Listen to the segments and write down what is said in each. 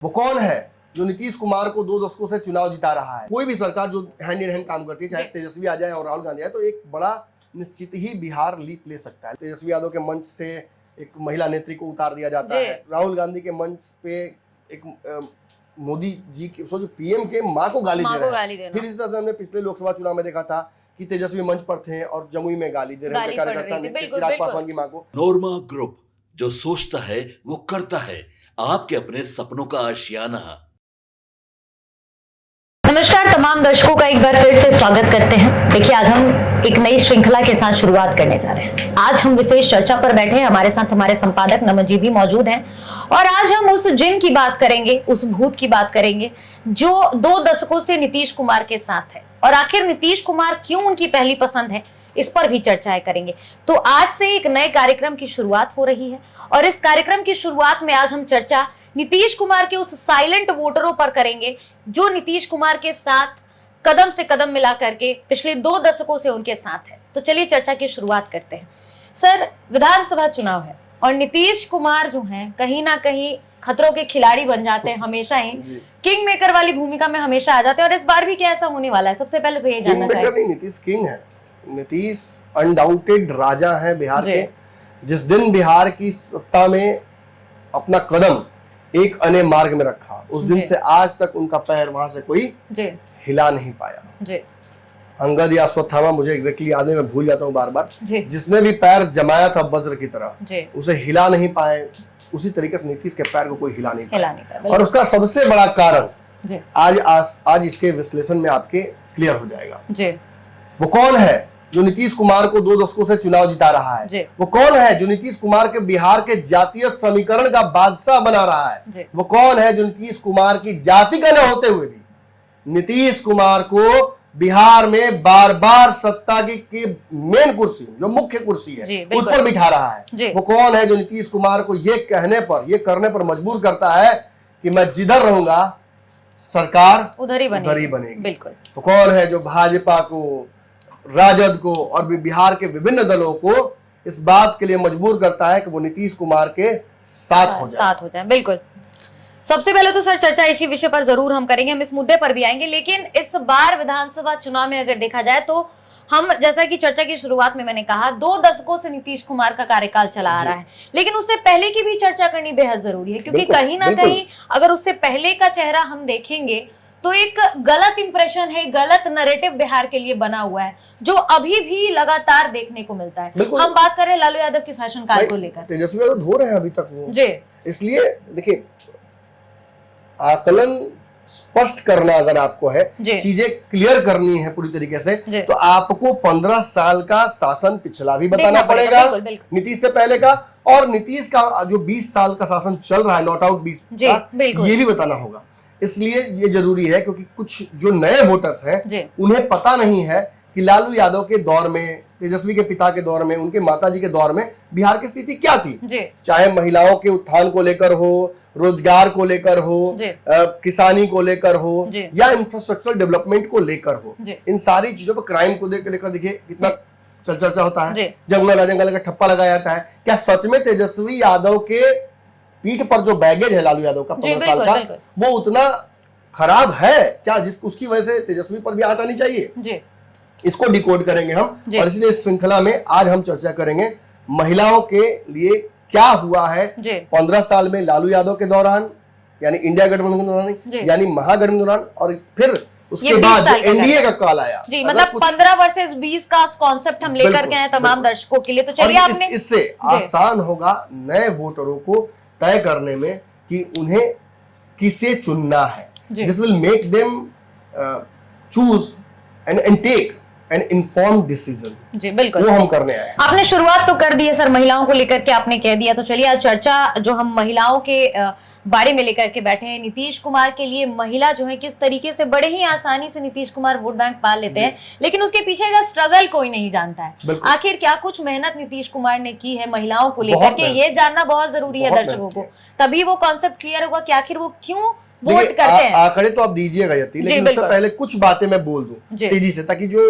वो कौन है जो नीतीश कुमार को 2 दशकों से चुनाव जिता रहा है? कोई भी सरकार जो हैंड इन हैंड काम करती है, चाहे तेजस्वी आ जाए और राहुल गांधी आए, तो एक बड़ा निश्चित ही बिहार लीप ले सकता है। तेजस्वी यादव के मंच से एक महिला नेत्री को उतार दिया जाता है, राहुल गांधी के मंच पे एक मोदी जी के सोचो पीएम के माँ को गाली दे रहे हैं। फिर इस तरह हमने पिछले लोकसभा चुनाव में देखा था कि तेजस्वी मंच पर थे और जमुई में गाली दे रहे थे कार्यकर्ता चिराग पासवान की माँ को। नोरमा ग्रुप, जो सोचता है वो करता है। आपके अपने सपनों का आशियाना। नमस्कार तमाम दर्शकों का एक बार फिर से स्वागत करते हैं। देखिए, आज हम एक नई श्रृंखला के साथ शुरुआत करने जा रहे हैं। आज हम विशेष चर्चा पर बैठे हैं। हमारे साथ हमारे संपादक नमन जी भी मौजूद हैं और आज हम उस जिन की बात करेंगे, उस भूत की बात करेंगे जो 2 दशकों से नीतीश कुमार के साथ है और आखिर नीतीश कुमार क्यों उनकी पहली पसंद है, इस पर भी चर्चाएं करेंगे। तो आज से एक नए कार्यक्रम की शुरुआत हो रही है और इस कार्यक्रम की शुरुआत में आज हम चर्चा नीतीश कुमार के उस साइलेंट वोटरों पर करेंगे जो नीतीश कुमार के साथ कदम से कदम मिला करके पिछले 2 दशकों से उनके साथ है। तो चलिए चर्चा की शुरुआत करते हैं। सर, विधानसभा चुनाव है और नीतीश कुमार जो हैं कहीं ना कहीं खतरों के खिलाड़ी बन जाते हैं, हमेशा ही किंग मेकर वाली भूमिका में हमेशा आ जाते हैं और इस बार भी क्या ऐसा होने वाला है? सबसे पहले तो ये जानना चाहिए। नीतीश किंग है, नीतीश अनडाउटेड राजा है बिहार के। जिस दिन बिहार की सत्ता में अपना कदम एक अने मार्ग में रखा, उस दिन से आज तक उनका पैर वहां से कोई हिला नहीं पाया। अंगद या अश्वत्थामा, मुझे एग्जैक्टली याद है, मैं भूल जाता हूँ बार बार। जिसने भी पैर जमाया था वज्र की तरह, उसे हिला नहीं पाए। उसी तरीके से नीतीश के पैर को कोई हिला नहीं पाया और उसका सबसे बड़ा कारण आज इसके विश्लेषण में आपके क्लियर हो जाएगा। वो कौन है जो नीतीश कुमार को 2 दशकों से चुनाव जिता रहा है? वो कौन है जो नीतीश कुमार के बिहार के जातीय समीकरण का बादशाह बना रहा है? वो कौन है जो नीतीश कुमार की जाति का न होते हुए भी नीतीश कुमार को बिहार में बार बार सत्ता की मेन कुर्सी, जो मुख्य कुर्सी है, उस पर बिठा रहा है? वो कौन है जो नीतीश कुमार को ये करने पर मजबूर करता है कि मैं जिधर रहूंगा सरकार उधर ही बनेगी? बिल्कुल। वो कौन है जो भाजपा को, राजद को और भी बिहार के विभिन्न दलों को इस बात के लिए मजबूर करता है कि वो नीतीश कुमार के साथ हो जाए? बिल्कुल। सबसे पहले तो सर चर्चा इसी विषय पर जरूर हम करेंगे, हम इस मुद्दे पर भी आएंगे, लेकिन इस बार विधानसभा चुनाव में अगर देखा जाए तो हम, जैसा कि चर्चा की शुरुआत में मैंने कहा, 2 दशकों से नीतीश कुमार का कार्यकाल चला आ रहा है, लेकिन उससे पहले की भी चर्चा करनी बेहद जरूरी है क्योंकि कहीं ना कहीं अगर उससे पहले का चेहरा हम देखेंगे तो एक गलत इंप्रेशन है, गलत नैरेटिव बिहार के लिए बना हुआ है जो अभी भी लगातार देखने को मिलता है। हम बात कर रहे हैं लालू यादव के शासनकाल को लेकर। तेजस्वी यादव ढो रहे हैं अभी तक वो इसलिए देखिए, आकलन स्पष्ट करना अगर आपको है, चीजें क्लियर करनी है पूरी तरीके से, तो आपको 15 साल का शासन पिछला भी बताना पड़ेगा, नीतीश से पहले का, और नीतीश का जो 20 साल का शासन चल रहा है, नॉट आउट 20 का, ये भी बताना होगा। इसलिए ये जरूरी है क्योंकि कुछ जो नए वोटर्स हैं उन्हें पता नहीं है कि लालू यादव के दौर में, तेजस्वी के पिता के दौर में, उनके माताजी के दौर में बिहार की स्थिति क्या थी। चाहे महिलाओं के उत्थान को लेकर हो, रोजगार को लेकर हो, किसानी को लेकर हो, या इंफ्रास्ट्रक्चर डेवलपमेंट को लेकर हो, इन सारी चीजों पर, क्राइम को लेकर देखिए कितना चर्चा होता है, जंगल का ठप्पा लगाया जाता है। क्या सच में तेजस्वी यादव के पीठ पर जो बैगेज है लालू यादव का 15 साल का, वो उतना खराब है क्या उसकी वजह से तेजस्वी पर भी आंच आनी चाहिए? इसको डिकोड करेंगे हम और इसलिए इस श्रृंखला में आज हम चर्चा करेंगे महिलाओं के लिए क्या हुआ है 15 साल में लालू यादव के दौरान, यानी इंडिया गठबंधन के दौरान, यानी महागठबंधन के दौरान, और फिर उसके बाद एनडीए का कॉल आया। मतलब 15 वर्सेस 20 का कॉन्सेप्ट हम लेकर के आए तमाम दर्शकों के लिए। तो चलिए आपने इससे आसान होगा नए वोटरों को तय करने में कि उन्हें किसे चुनना है। This will make them choose and take an informed decision. जी बिल्कुल, वो हम करने आए। आपने शुरुआत तो कर दी है सर, महिलाओं को लेकर के आपने कह दिया, तो चलिए आज चर्चा जो हम महिलाओं के बारे में लेकर के बैठे हैं। नीतीश कुमार के लिए महिला जो है किस तरीके से बड़े ही आसानी से नीतीश कुमार वोट बैंक पाल लेते हैं, लेकिन उसके पीछे का स्ट्रगल कोई नहीं जानता है। आखिर क्या कुछ मेहनत नीतीश कुमार ने की है महिलाओं को लेकर के, ये जानना बहुत जरूरी है दर्शकों को, तभी वो कॉन्सेप्ट क्लियर होगा कि आखिर वो क्यों वोट करते हैं। आंकड़े तो आप दीजिएगा यति, लेकिन उससे पहले कुछ बातें मैं बोल दूं तेजी से, ताकि जो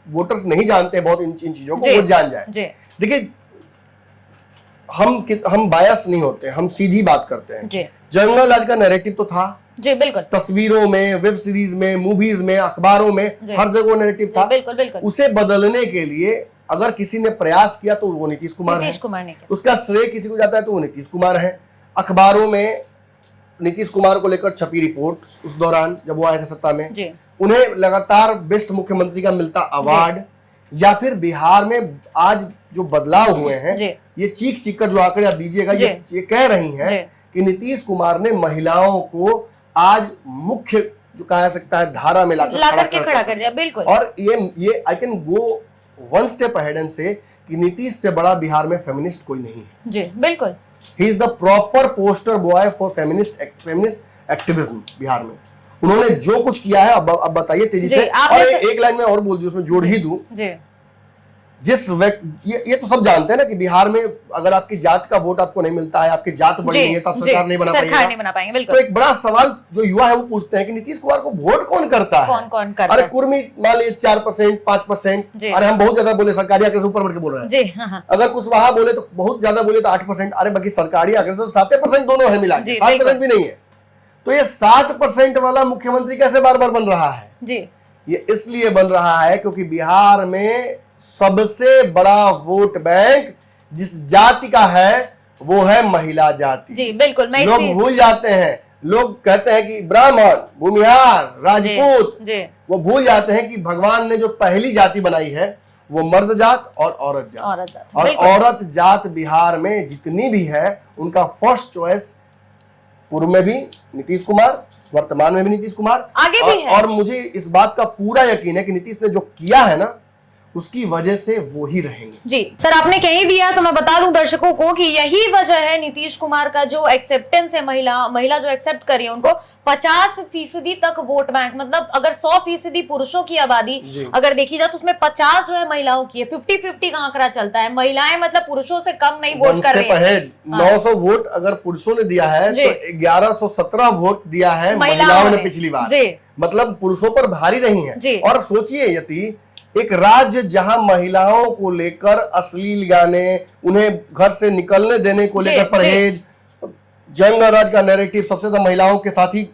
वोटर्स नहीं जानते बहुत इन चीजों को वो जान जाए। देखिए, हम बायस नहीं होते, हम सीधी बात करते हैं जी। जंगल राज का नैरेटिव तो था जी, बिल्कुल, तस्वीरों में, वेब सीरीज में, मूवीज में, अखबारों में, हर जगह नैरेटिव था। बिल्कुल बिल्कुल। उसे बदलने के लिए अगर किसी ने प्रयास किया तो वो नीतीश कुमार है। ने किया। उसका श्रेय किसी को जाता है तो वो नीतीश कुमार है। अखबारों में नीतीश कुमार को लेकर छपी रिपोर्ट उस दौरान जब वो आए थे सत्ता में जी। उन्हें लगातार बेस्ट मुख्यमंत्री का मिलता अवार्ड, या फिर बिहार में आज जो बदलाव हुए हैं ये चीख चीख कर जो आंकड़े आप दीजिएगा ये कह रही हैं कि नीतीश कुमार ने महिलाओं को आज मुख्य जो कहा सकता है धारा में लाकर खड़ा कर दिया। बिल्कुल। और ये I can go one step ahead and से कि नीतीश से बड़ा बिहार में फेमिनिस्ट कोई नहीं है। जी, बिल्कुल। He is the proper poster boy for feminist activism Bihar में। उन्होंने जो कुछ किया है अब बताइए तेजी से। और एक लाइन में और बोल दूं, उसमें जोड़ ही दूं, जिस व्यक्ति ये तो सब जानते हैं ना कि बिहार में अगर आपकी जात का वोट आपको नहीं मिलता है, आपकी जात बड़ी नहीं है तो आप सरकार नहीं बना पाएंगे। बिल्कुल। तो एक बड़ा सवाल जो युवा है वो पूछते हैं कि नीतीश कुमार को वोट कौन करता है? कौन करता है? अरे कुर्मी मान लीजिए 4%, 5%, अरे हम बहुत ज्यादा बोले सरकारी आंकड़े से ऊपर बढ़ के बोल रहे हैं। जी, हाँ। अगर कुशवाहा बोले तो बहुत ज्यादा बोले तो 8%, अरे बाकी सरकारी आंकड़े से 7% दोनों है मिला के, 7% भी नहीं है। तो ये 7% वाला मुख्यमंत्री कैसे बार बार बन रहा है? जी, ये इसलिए बन रहा है क्योंकि बिहार में सबसे बड़ा वोट बैंक जिस जाति का है वो है महिला जाति। जी, बिल्कुल। लोग भूल जाते हैं, लोग कहते हैं कि ब्राह्मण, भूमिहार, राजपूत, वो भूल जाते हैं कि भगवान ने जो पहली जाति बनाई है वो मर्द जात और औरत जात। और औरत जात बिहार में जितनी भी है उनका फर्स्ट चॉइस पूर्व में भी नीतीश कुमार, वर्तमान में भी नीतीश कुमार, आगे भी है। और मुझे इस बात का पूरा यकीन है कि नीतीश ने जो किया है ना उसकी वजह से वो ही रहेंगे। जी सर, आपने कह ही दिया तो मैं बता दूं दर्शकों को कि यही वजह है नीतीश कुमार का जो एक्सेप्टेंस है, महिला जो एक्सेप्ट कर रही है उनको 50% तक वोट बैंक, मतलब अगर 100% पुरुषों की आबादी अगर देखी जाए तो उसमें 50 जो है महिलाओं की है। 50-50 का आंकड़ा चलता है। महिलाएं मतलब पुरुषों से कम नहीं वोट कर रही है। 900 वोट अगर पुरुषों ने दिया है तो 1117 वोट दिया है महिलाओं ने पिछली बार। मतलब पुरुषों पर भारी नहीं है। और सोचिए यदि एक राज्य जहां महिलाओं को लेकर अश्लील गाने, उन्हें घर से निकलने देने को लेकर परहेज, जंगल राज का नैरेटिव सबसे ज्यादा महिलाओं के साथ ही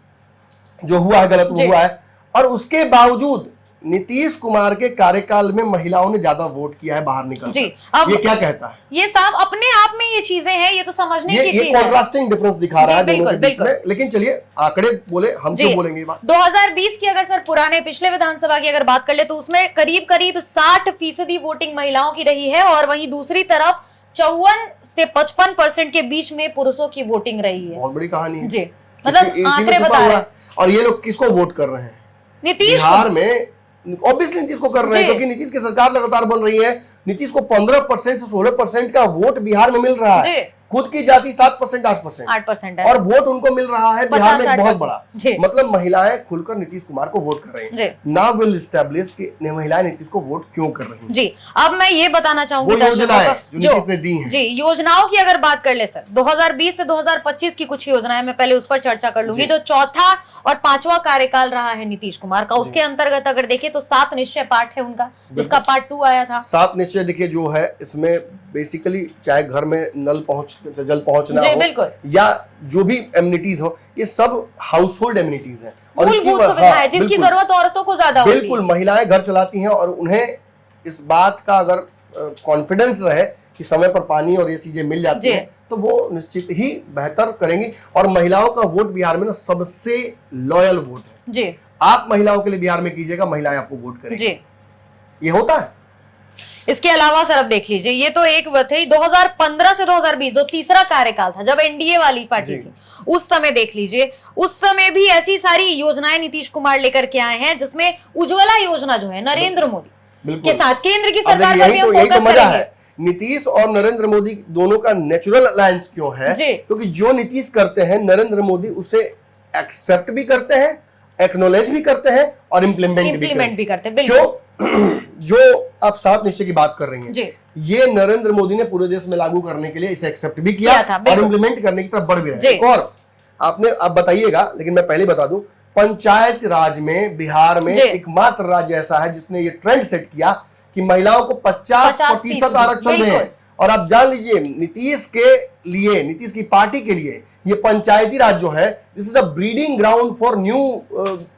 जो हुआ है गलत वो हुआ है, और उसके बावजूद नीतीश कुमार के कार्यकाल में महिलाओं ने ज्यादा वोट किया है बाहर निकल। ये क्या कहता है? ये साहब अपने आप में ये चीजें हैं, ये तो समझने की चीज है। ये कॉन्ट्रास्टिंग डिफरेंस दिखा रहा है दोनों के बीच में। लेकिन चलिए आंकड़े बोले, हम क्यों बोलेंगे ये बात। 2020 की अगर सर पुराने पिछले विधानसभा की अगर बात कर ले तो उसमें करीब 60% वोटिंग महिलाओं की रही है, और वहीं दूसरी तरफ 54 से 55% के बीच में पुरुषों की वोटिंग रही है। बहुत बड़ी कहानी है जी, मतलब आंकड़े बता रहे हैं। और ये लोग किसको वोट कर रहे हैं? नीतीश बिहार में ऑब्वियसली नीतीश को कर रहे हैं क्योंकि नीतीश की सरकार लगातार बन रही है। नीतीश को 15% से 16% का वोट बिहार में मिल रहा है। खुद की जाति 7%, 8% है। और वोट उनको मिल रहा है बिहार में बहुत बड़ा। मतलब महिलाएं खुलकर नीतीश कुमार को वोट कर रही हैं। नाउ विल एस्टैब्लिश कि महिलाएं नीतीश को वोट क्यों कर रही हैं। जी, अब मैं ये बताना चाहूंगी योजनाओं की अगर बात कर ले सर, 2020 से 2025 की कुछ योजनाएं मैं पहले उस पर चर्चा कर लूंगी। जो चौथा और 5वां कार्यकाल रहा है नीतीश कुमार का, उसके अंतर्गत अगर देखें तो 7 निश्चय पाठ है उनका, जिसका पार्ट 2 आया था। 7 निश्चय देखिए जो है इसमें बेसिकली चाहे घर में जल पहुंचना हो या जो भी एमिनिटीज हो, ये सब हाउस होल्ड एमिनिटीज हैं और जिसकी जरूरत औरतों को ज्यादा होती है। बिल्कुल, महिलाएं घर चलाती हैं और उन्हें इस बात का अगर कॉन्फिडेंस रहे कि समय पर पानी और ये चीजें मिल जाती हैं तो वो निश्चित ही बेहतर करेंगी। और महिलाओं का वोट बिहार में ना सबसे लॉयल वोट है जी। आप महिलाओं के लिए बिहार में कीजिएगा, महिलाएं आपको वोट करेंगी। ये होता है। इसके अलावा सर अब देख लीजिए, ये तो एक बात है 2015 से 2020 जो तीसरा कार्यकाल था जब एनडीए वाली पार्टी थी, उस समय देख लीजिए, उस समय भी ऐसी सारी योजनाएं नीतीश कुमार लेकर के आए हैं, जिसमें उज्ज्वला योजना जो है नरेंद्र मोदी के साथ केंद्र की सरकार पर भी हम फोकस करेंगे। नीतीश और नरेंद्र मोदी दोनों का नेचुरल अलायंस क्यों है? क्योंकि जो नीतीश करते हैं नरेंद्र मोदी उसे एक्सेप्ट भी करते हैं, एक्नॉलेज भी करते हैं और इम्प्लीमेंट भी करते हैं। जो आप 7 निश्चय की बात कर रही हैं, ये नरेंद्र मोदी ने पूरे देश में लागू करने के लिए इसे एक्सेप्ट भी किया और इम्प्लीमेंट करने की तरफ बढ़ भी रहे हैं। और आपने आप बताइएगा, लेकिन मैं पहले बता दूं, पंचायत राज में बिहार में एकमात्र राज्य ऐसा है जिसने ये ट्रेंड सेट किया कि महिलाओं को 50% आरक्षण दें। और आप जान लीजिए नीतीश के लिए, नीतीश की पार्टी के लिए ये पंचायती राज जो है, this is a breeding ground for new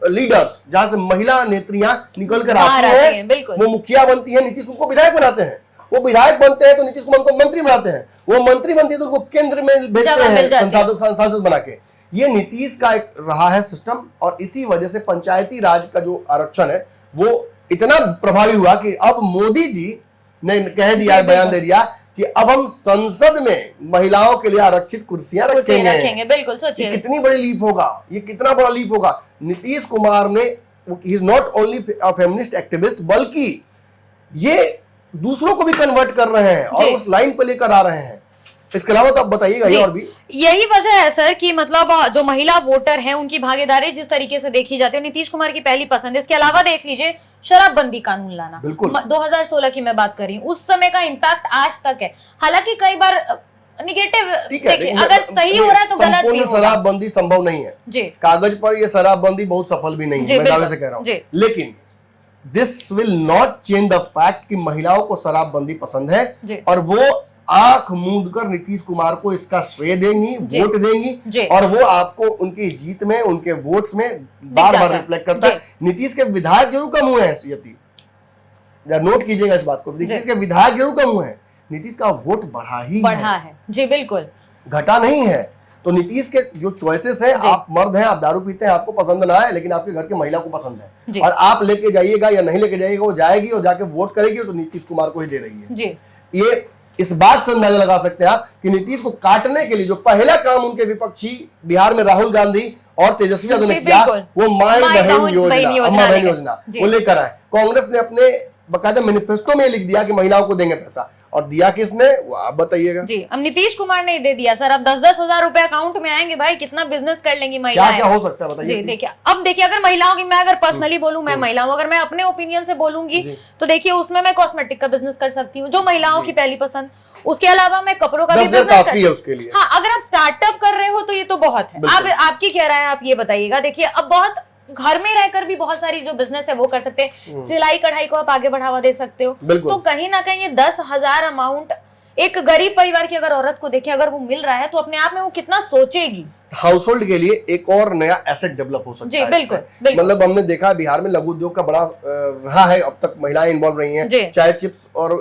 leaders, जहां से महिला नेत्रियां निकल कर आती हैं, वो मुखिया बनती हैं, नीतीश उनको विधायक बनाते हैं, वो विधायक बनते हैं तो नीतीश कुमार को मंत्री बनाते हैं, वो मंत्री बनती है तो उनको केंद्र में भेजते हैं सांसद बना के। ये नीतीश का एक रहा है सिस्टम, और इसी वजह से पंचायती राज का जो आरक्षण है वो इतना प्रभावी हुआ कि अब मोदी जी ने कह दिया, बयान दे दिया कि अब हम संसद में महिलाओं के लिए आरक्षित कुर्सियां रखेंगे। बिल्कुल सोचिए कितनी बड़ी लीप होगा, ये कितना बड़ा लीप होगा। नीतीश कुमार ने, he is not only a feminist activist, बल्कि ये दूसरों को भी कन्वर्ट कर रहे हैं और उस लाइन पर लेकर आ रहे हैं। इसके अलावा तो आप बताइएगा ये और भी। यही वजह है सर कि मतलब जो महिला वोटर हैं उनकी भागीदारी जिस तरीके से देखी जाती है, नीतीश कुमार की पहली पसंद है। इसके अलावा देख लीजिए शराबबंदी कानून लाना, 2016 की मैं बात कर रही हूँ, उस समय का इम्पैक्ट आज तक है। हालांकि कई बार निगेटिव, देखिए अगर सही हो रहा है तो गलत भी होगा। शराबबंदी संभव नहीं है जी, कागज पर ये शराबबंदी बहुत सफल भी नहीं है, मैं दावे से कह रहा हूँ, लेकिन this will not change the fact कि महिलाओं को शराबबंदी पसंद है और वो आंख मूंद कर नीतीश कुमार को इसका श्रेय देंगी, वोट देंगी, और वो आपको उनकी जीत में, उनके वोट्स में बार बार रिफ्लेक्ट करता है। नीतीश के विधायक जरूर कम हुए हैं, यति नोट कीजिएगा इस बात को, नीतीश के विधायक जरूर कम हुए हैं, नीतीश का वोट बढ़ा है जी, बिल्कुल घटा नहीं है। तो नीतीश के जो चॉइसेस हैं, आप मर्द हैं, आप दारू पीते हैं, आपको पसंद ना है, लेकिन आपके घर की महिला को पसंद है, और आप लेके जाइएगा या नहीं लेके जाइएगा, वो जाएगी और जाके वोट करेगी तो नीतीश कुमार को ही दे रही है जी। ये इस बात से अंदाजा लगा सकते हैं आप कि नीतीश को काटने के लिए जो पहला काम उनके विपक्षी बिहार में राहुल गांधी और तेजस्वी यादव ने किया, वो माई बहन योजना वो लेकर आए। कांग्रेस ने अपने बकायदा मैनिफेस्टो में लिख दिया कि महिलाओं को देंगे पैसा, और दिया किसने, वो आप बताइएगा जी। अब नीतीश कुमार ने दे दिया सर, अब 10-10 हजार रुपए अकाउंट में आएंगे, भाई कितना बिजनेस कर लेंगी महिलाएं। क्या हो सकता है बताइए। देखिए अब देखिए, अगर महिलाओं की, मैं अगर पर्सनली बोलूं, मैं महिला हूं, अगर मैं अपने ओपिनियन से बोलूंगी तो देखिए उसमें मैं कॉस्मेटिक का बिजनेस कर सकती हूँ, जो महिलाओं की पहली पसंद। उसके अलावा मैं कपड़ों का भी बिजनेस काफी है उसके लिए। हाँ, अगर आप स्टार्टअप कर रहे हो तो ये तो बहुत है। आप आपकी क्या राय है, आप ये बताइएगा। देखिए अब बहुत घर में रहकर भी बहुत सारी जो बिजनेस है वो कर सकते हैं, सिलाई कढ़ाई को आप आगे बढ़ावा दे सकते हो, तो कहीं ना कहीं ये 10,000 अमाउंट एक गरीब परिवार की अगर औरत को देखे, अगर वो मिल रहा है तो अपने आप में वो कितना सोचेगी। हाउस होल्ड के लिए एक और नया एसेट डेवलप हो सकता है। बिल्कुल। मतलब हमने देखा बिहार में लघु उद्योग का बड़ा रहा है, अब तक महिलाएं इन्वॉल्व रही हैं, चाहे चिप्स और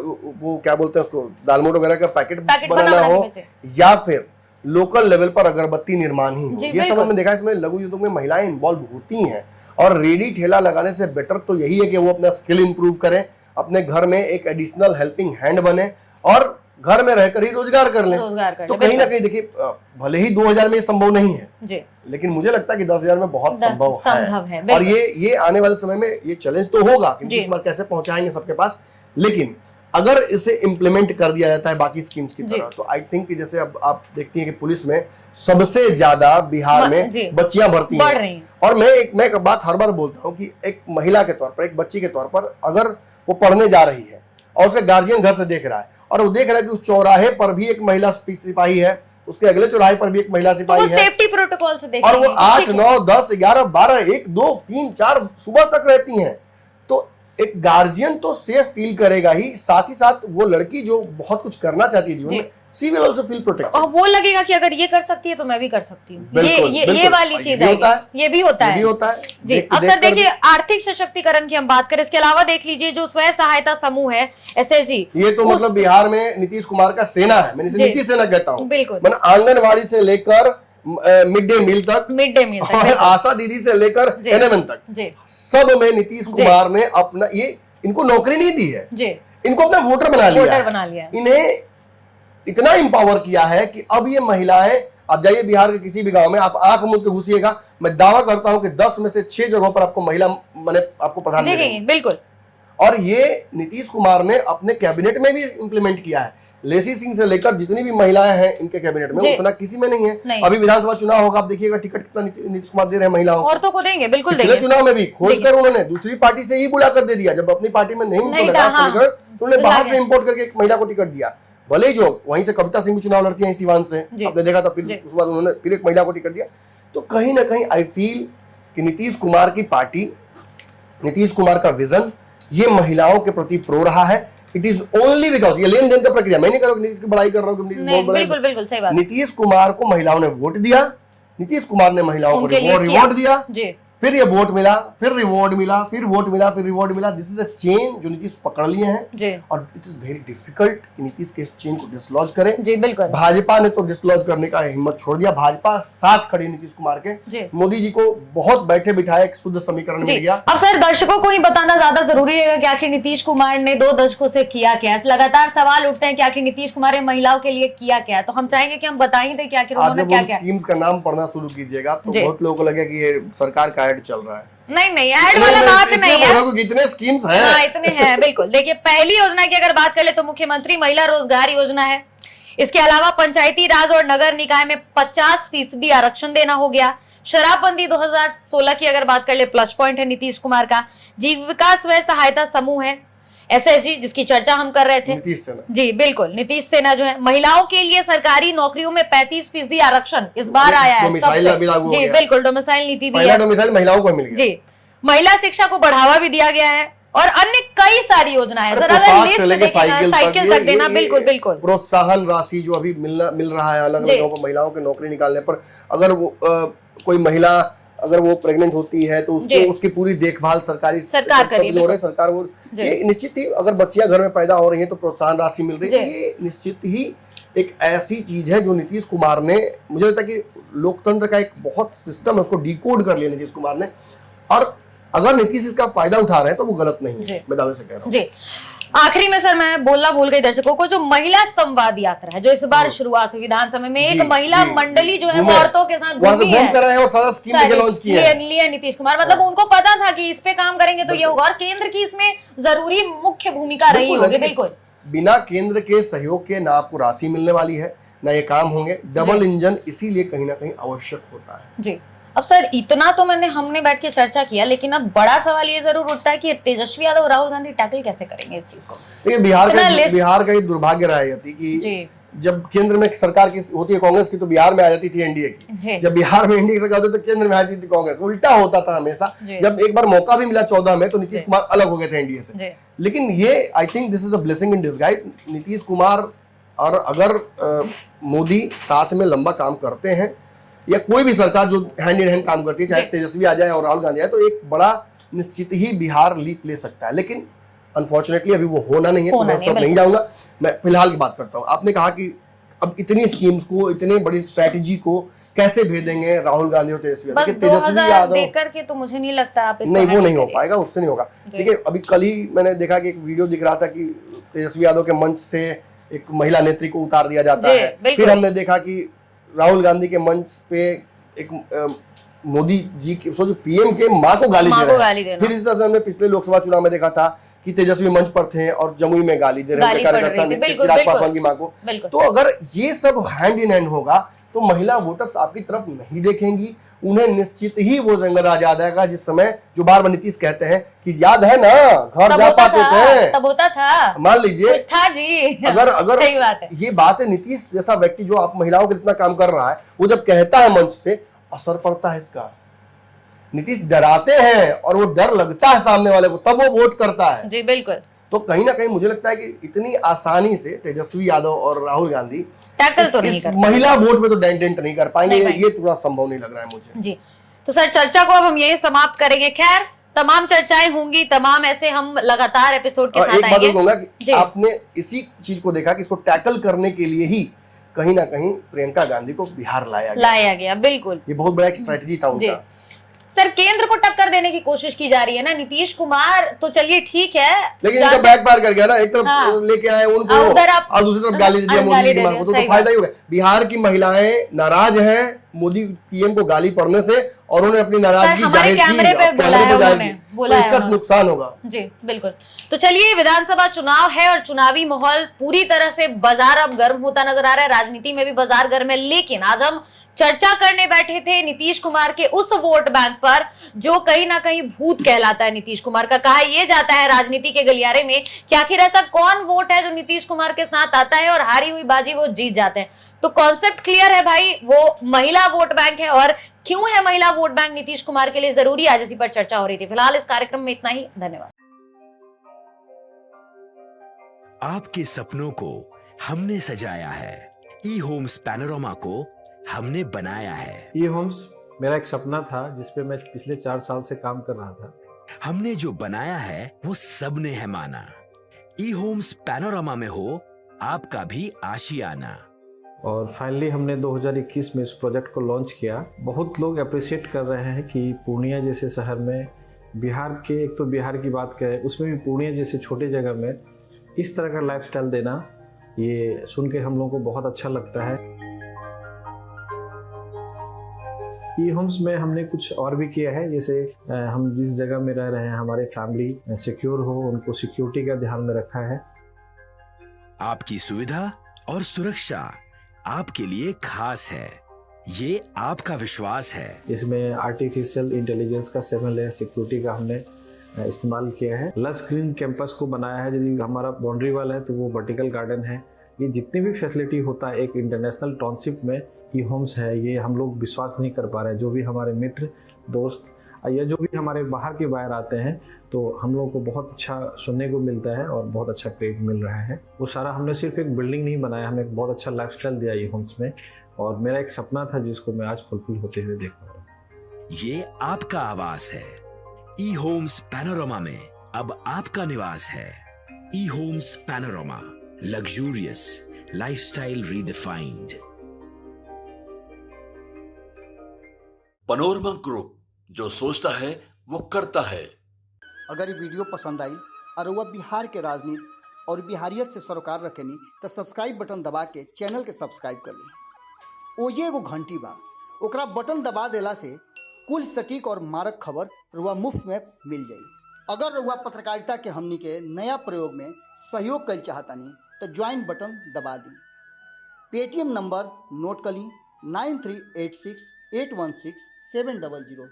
वो क्या बोलते हैं उसको, दालमोट वगैरह का पैकेट बनाना हो, या फिर लोकल लेवल पर अगरबत्ती निर्माण ही हो, ये सब हमने देखा। इसमें लघु उद्योग में महिलाएं इन्वॉल्व होती हैं, और रेडी ठेला लगाने से बेटर तो यही है कि वो अपना स्किल इंप्रूव करें, अपने घर में एक एडिशनल हेल्पिंग हैंड बने और घर में रहकर ही रोजगार कर लें। तो कहीं ना कहीं देखिए, भले ही 2000 में संभव नहीं है जी, लेकिन मुझे लगता है कि 10,000 में बहुत संभव है। और ये आने वाले समय में ये चैलेंज तो होगा कि इस बार कैसे पहुंचाएंगे सबके पास, लेकिन अगर इसे इम्प्लीमेंट कर दिया जाता है बाकी स्कीम्स की तरह, तो आई थिंक कि जैसे अब आप देखती हैं कि पुलिस में सबसे ज्यादा बिहार में बच्चियां भर्ती हैं। और मैं एक बात हर बार बोलता हूँ कि एक महिला के तौर पर, एक बच्ची के तौर पर, अगर वो पढ़ने जा रही है और उसके गार्जियन घर से देख रहा है, और वो देख रहा है कि उस चौराहे पर भी एक महिला सिपाही है, उसके अगले चौराहे पर भी एक महिला सिपाही है, सेफ्टी प्रोटोकॉल से और वो 8, 9, 10, 11, 12, 1, 2, 3, 4 सुबह तक रहती हैं, तो एक गार्जियन तो सेफ फील करेगा ही, साथ ही साथ वो लड़की जो बहुत कुछ करना चाहती है जीवन में, she will also feel protected, और वो लगेगा कि अगर ये कर सकती है तो मैं भी कर सकती हूँ। ये वाली चीज है, ये भी होता है जी। अब सर देखिए, आर्थिक सशक्तिकरण की हम बात करें, इसके अलावा देख लीजिए जो स्वयं सहायता समूह है, SSG, ये तो मतलब बिहार में नीतीश कुमार का सेना है, मैं इसे नीतीश सेना कहता हूँ। बिल्कुल, मतलब आंगनबाड़ी से लेकर मिड डे मील तक, और आशा दीदी से लेकर NMN तक, सब में नीतीश कुमार ने अपना, ये इनको नौकरी नहीं दी है, इनको अपना वोटर बना लिया, इन्हें इतना एम्पावर किया है कि अब ये महिलाएं, आप जाइए बिहार के किसी भी गांव में, आप आंख मूंद के घुसिएगा, मैं दावा करता हूं कि 10 में से 6 जगहों पर आपको महिला आपको प्रधान मिलेंगे। बिल्कुल। और ये नीतीश कुमार ने अपने कैबिनेट में भी इम्प्लीमेंट किया है। लेसी सिंह से लेकर जितनी भी महिलाएं हैं इनके कैबिनेट में, उतना किसी में नहीं है। अभी विधानसभा चुनाव होगा, आप देखिएगा टिकट कितना नीतीश कुमार दे रहे हैं महिलाओं को, औरतों को देंगे, बिल्कुल देंगे। चुनाव में भी खोजकर उन्होंने दूसरी पार्टी से ही बुला कर दे दिया, जब अपनी पार्टी में नहीं तो उन्होंने बाहर से इम्पोर्ट करके एक महिला को टिकट दिया। भले ही जो वहीं से कविता सिंह भी चुनाव लड़ती हैं सीवान से, आपने देखा था, फिर उसके बाद उन्होंने फिर एक महिला को टिकट दिया। तो कहीं ना कहीं आई फील कि नीतीश कुमार की पार्टी, नीतीश कुमार का विजन ये महिलाओं के प्रति प्रो रहा है। इट इज ओनली बिकॉज ये लेन देन का प्रक्रिया, मैं नहीं कर रहा हूँ नीतीश की बड़ाई कर रहा हूँ, बिल्कुल बिल्कुल सही बात। नीतीश कुमार को महिलाओं ने वोट दिया, नीतीश कुमार ने महिलाओं को रिवॉर्ड दिया जी, फिर ये वोट मिला, फिर रिवॉर्ड मिला, फिर वोट मिला, फिर रिवॉर्ड मिला। दिस इज अ चेन जो नीतीश पकड़ लिए हैं और इट इज वेरी डिफिकल्ट कि नीतीश के इस चेन को डिसलॉज करें। जी बिल्कुल। भाजपा ने तो डिसलॉज करने का हिम्मत छोड़ दिया, भाजपा साथ खड़ी नीतीश कुमार के। मोदी जी को बहुत बैठे बिठाए एक शुद्ध समीकरण मिल गया। अब सर दर्शकों को ही बताना ज्यादा जरूरी है कि आखिर नीतीश कुमार ने 2 दशकों से किया क्या। लगातार सवाल उठते हैं कि आखिर नीतीश कुमार ने महिलाओं के लिए किया क्या, तो हम चाहेंगे कि हम बता ही दें कि आखिर उन्होंने क्या क्या। स्कीम्स का नाम पढ़ना शुरू कीजिएगा तो बहुत लोगों को लगे कि ये सरकार का ऐड चल रहा है। नहीं ऐड वाला बात नहीं है, कितने स्कीम्स हैं। हाँ इतने हैं बिल्कुल। देखिए पहली योजना की अगर बात कर ले तो मुख्यमंत्री महिला रोजगार योजना है। इसके अलावा पंचायती राज और नगर निकाय में 50% आरक्षण देना हो गया। शराबबंदी 2016 की अगर बात कर ले प्लस पॉइंट है नीतीश कुमार का। जीविका स्वयं सहायता समूह है SSG जिसकी चर्चा हम कर रहे थे, नीतीश सेना। जी बिल्कुल, नीतीश सेना जो है। महिलाओं के लिए सरकारी नौकरियों में 35% आरक्षण इस बार आया है। जी बिल्कुल, डोमिसाइल नीति भी है, डोमिसाइल महिलाओं को मिल गया। जी, महिला शिक्षा को बढ़ावा भी दिया गया है और अन्य कई सारी योजनाएं। साइकिल तक देना, बिल्कुल बिल्कुल। प्रोत्साहन राशि जो अभी मिल रहा है अलग अलग लोगों को महिलाओं के नौकरी निकालने पर, अगर वो कोई महिला अगर वो प्रेग्नेंट होती है तो उसकी पूरी देखभाल सरकार करेगी। सरकार वो ये निश्चित ही, अगर बच्चियां घर में पैदा हो रही हैं तो प्रोत्साहन राशि मिल रही है। ये निश्चित ही एक ऐसी चीज है जो नीतीश कुमार ने, मुझे लगता है कि लोकतंत्र का एक बहुत सिस्टम है उसको डिकोड कर लिया नीतीश कुमार ने। और अगर नीतीश इसका फायदा उठा रहे हैं तो वो गलत नहीं है, मैं दावे से कह रहा हूँ। जी आखिरी में सर मैं बोलना भूल गई दर्शकों को, जो महिला संवाद यात्रा है जो इस बार शुरुआत हुई विधानसभा में, एक महिला मंडली जो है वो औरतों के साथ घूमी है और सारा स्कीम लेके लॉन्च किया है नीतीश कुमार। मतलब उनको पता था कि इस पे काम करेंगे तो ये होगा और केंद्र की इसमें जरूरी मुख्य भूमिका रही होगी। बिल्कुल, बिना केंद्र के सहयोग के ना आपको राशि मिलने वाली है ना ये काम होंगे। डबल इंजन इसीलिए कहीं ना कहीं आवश्यक होता है। जी अब सर इतना तो हमने बैठ के चर्चा किया, लेकिन अब बड़ा सवाल ये जरूर उठता है कि तेजस्वी यादव राहुल गांधी टैकल कैसे करेंगे इस चीज को। देखिए बिहार का ये दुर्भाग्य रहा है कि जब केंद्र में सरकार की होती है कांग्रेस की तो बिहार में आ जाती थी एनडीए की, जब बिहार में एनडीए की सरकार होती तो केंद्र में आ जाती थी कांग्रेस। उल्टा होता था हमेशा। जब एक बार मौका भी मिला 14 में तो नीतीश कुमार अलग हो गए थे एनडीए से। लेकिन ये I think this is a blessing in disguise. Nitish Kumar और अगर मोदी साथ में लंबा काम करते हैं या कोई भी सरकार जो हैंड इन हैंड काम करती है, चाहे तेजस्वी आ जाए और राहुल गांधी आए, तो एक बड़ा निश्चित ही बिहार लीप ले सकता है। लेकिन अनफॉर्चुनेटली अभी वो होना नहीं है, तो मैं उस पर नहीं जाऊंगा। मैं फिलहाल की बात करता हूँ। आपने कहा कि अब इतनी स्कीम्स को, इतनी बड़ी स्ट्रैटेजी को कैसे भेदेंगे राहुल गांधी और तेजस्वी यादव देकर के, तो मुझे नहीं लगता आप नहीं, वो नहीं हो पाएगा, उससे नहीं होगा। देखिए अभी कल ही मैंने देखा कि एक वीडियो दिख रहा था कि तेजस्वी यादव के मंच से एक महिला नेत्री को उतार दिया जाता है। फिर हमने देखा कि राहुल गांधी के मंच पे एक मोदी जी की पीएम के मां को गाली दे रहे हैं। फिर इस तरह हमने पिछले लोकसभा चुनाव में देखा था कि तेजस्वी मंच पर थे और जमुई में गाली दे रहे हैं कार्यकर्ता चिराग पासवान की मां को। तो अगर ये सब हैंड इन हैंड होगा तो महिला वोटर्स आपकी तरफ नहीं देखेंगी। उन्हें निश्चित ही वो रंगराज याद आएगा जिस समय जो बार बार नीतीश कहते हैं कि याद है ना घर जा पाते थे, तब होता था, मान लीजिए था जी। अगर सही बात है। ये बात है, नीतीश जैसा व्यक्ति जो आप महिलाओं के इतना काम कर रहा है, वो जब कहता है मंच से असर पड़ता है इसका। नीतीश डराते हैं और वो डर लगता है सामने वाले को, तब वो वोट करता है। जी बिल्कुल। तो कहीं ना कहीं मुझे लगता है कि इतनी आसानी से तेजस्वी यादव और राहुल गांधी टैकल तो नहीं कर महिला वोट में तो डेंट नहीं कर पाएंगे। ये पूरा संभव नहीं लग रहा है मुझे। जी तो सर चर्चा को अब हम यही समाप्त करेंगे। खैर तमाम चर्चाएं होंगी, तमाम ऐसे हम लगातार एपिसोड के साथ आएंगे। एक बात कि आपने इसी चीज को देखा कि इसको टैकल करने के लिए ही कहीं ना कहीं प्रियंका गांधी को बिहार लाया गया। बिल्कुल, ये बहुत बड़ा एक स्ट्रेटजी था उनका। सर केंद्र को टक्कर देने की कोशिश की जा रही है ना नीतीश कुमार, तो चलिए ठीक है, लेकिन इनका बैक पार कर गया ना। एक तरफ लेके आए उनको और दूसरी तरफ गाली दे दिया मोदी की मां को, तो फायदा ही होगा। बिहार की महिलाएं नाराज हैं मोदी पीएम को गाली पड़ने से और उन्होंने अपनी नाराजगी जाहिर की, बोला इसका नुकसान होगा। जी बिल्कुल। तो चलिए विधानसभा चुनाव है और चुनावी माहौल पूरी तरह से बाजार अब गर्म होता नजर आ रहा है। राजनीति में भी बाजार गर्म है, लेकिन आज हम चर्चा करने बैठे थे नीतीश कुमार के उस वोट बैंक पर जो कहीं ना कहीं भूत कहलाता है नीतीश कुमार का। कहा यह जाता है राजनीति के गलियारे में कि आखिर ऐसा कौन वोट है जो नीतीश कुमार के साथ आता है और हारी हुई बाजी वो जीत जाते हैं। तो कॉन्सेप्ट क्लियर है भाई, वो महिला वोट बैंक है। और क्यों है महिला वोट बैंक नीतीश कुमार के लिए जरूरी, आज इसी पर चर्चा हो रही थी। फिलहाल इस कार्यक्रम में इतना ही, धन्यवाद। आपके सपनों को हमने सजाया है, ई होम्स पैनोरमा को हमने बनाया है। ई होम्स मेरा एक सपना था जिस पे मैं पिछले 4 साल से काम कर रहा था। हमने जो बनाया है वो सबने है माना। ई होम्स पैनोरमा में हो आपका भी आशियाना। और फाइनली हमने 2021 में इस प्रोजेक्ट को लॉन्च किया। बहुत लोग अप्रिशिएट कर रहे हैं कि पूर्णिया जैसे शहर में, बिहार के, एक तो बिहार की बात करें उसमें भी पूर्णिया जैसे छोटे जगह में इस तरह का लाइफस्टाइल देना, ये सुन के हम लोगों को बहुत अच्छा लगता है। ई होम्स में हमने कुछ और भी किया है, जैसे हम जिस जगह में रह रहे हैं हमारे फैमिली सिक्योर हो, उनको सिक्योरिटी का ध्यान में रखा है। आपकी सुविधा और सुरक्षा आपके लिए खास है, ये आपका विश्वास है। इसमें आर्टिफिशियल इंटेलिजेंस का 7 लेयर सिक्योरिटी का हमने इस्तेमाल किया है। लस ग्रीन कैंपस को बनाया है। यदि हमारा बाउंड्री वाल है तो वो वर्टिकल गार्डन है। ये जितनी भी फैसिलिटी होता है एक इंटरनेशनल टाउनशिप में ई होम्स है, ये हम लोग विश्वास नहीं कर पा रहे हैं। जो भी हमारे मित्र दोस्त या जो भी हमारे बाहर के बाहर आते हैं तो हम लोगों को बहुत अच्छा सुनने को मिलता है और बहुत अच्छा क्रेडिट मिल रहा है। वो सारा हमने सिर्फ एक बिल्डिंग नहीं बनाया, हमें एक बहुत अच्छा लाइफस्टाइल दिया ई होम्स में, और मेरा एक सपना था जिसको मैं आज फुलफिल होते हुए देख रहा हूँ। ये आपका आवास है। ई होम्स पैनोरमा में अब आपका निवास है। E homes panorama, luxurious lifestyle redefined. Panorama group, जो सोचता है वो करता है। अगर ये वीडियो पसंद आई और वह बिहार के राजनीति और बिहारियत से सरोकार रखेनी तो सब्सक्राइब बटन दबा के चैनल के सब्सक्राइब कर ली। ओजे एगो घंटी बा, ओकरा बटन दबा देला से कुल सटीक और मारक खबर रुआ मुफ्त में मिल जाई। अगर रुआ पत्रकारिता के हमनी के नया प्रयोग में सहयोग कर चाहतानी तो ज्वाइन बटन दबा दी। पेटीएम नंबर नोट कर ली 9386 816 700।